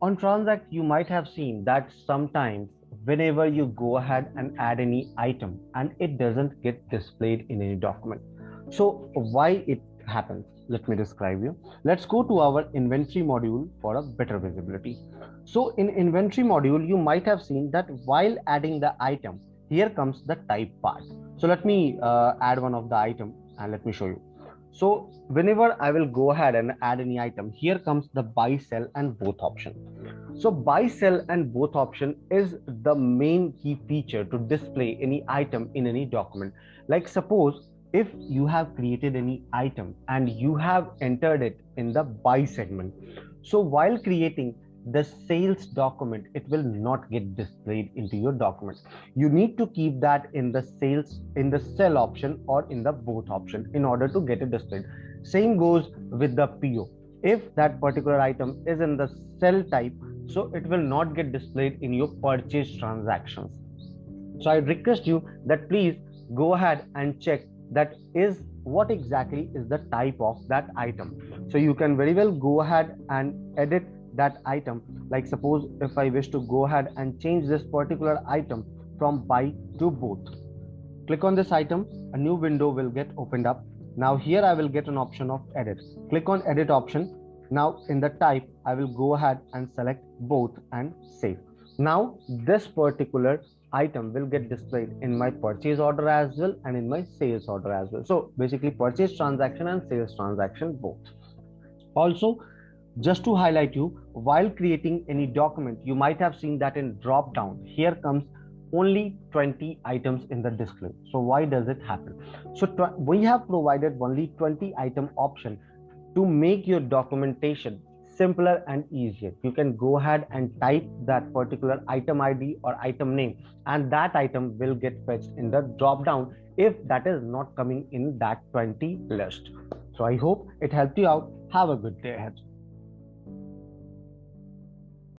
On TranZact, you might have seen that sometimes whenever you go ahead and add any item and it doesn't get displayed in any document. So why it happens? Let me describe you. Let's go to our inventory module for a better visibility. So in inventory module, you might have seen that while adding the item, here comes the type part. So let me add one of the item and let me show you. So whenever I will go ahead and add any item, here comes the buy, sell and both option. So buy, sell and both option is the main key feature to display any item in any document. Like suppose if you have created any item and you have entered it in the buy segment. So while creating the sales document, it will not get displayed into your document. You need to keep that in the sales, in the sell option or in the both option in order to get it displayed. Same goes with the PO. If that particular item is in the sell type, so it will not get displayed in your purchase transactions. So I request you that please go ahead and check that is what exactly is the type of that item. So you can very well go ahead and edit that item. Like suppose if I wish to go ahead and change this particular item from buy to both. Click on this item, a new window will get opened up. Now here I will get an option of edit. Click on edit option. Now in the type, I will go ahead and select both and save. Now this particular item will get displayed in my purchase order as well and in my sales order as well. So basically purchase transaction and sales transaction both. Also, just to highlight you, while creating any document, you might have seen that in drop down, here comes only 20 items in the display. So why does it happen? So we have provided only 20 item option to make your documentation simpler and easier. You can go ahead and type that particular item ID or item name, and that item will get fetched in the drop down if that is not coming in that 20 list. So I hope it helped you out. Have a good day ahead.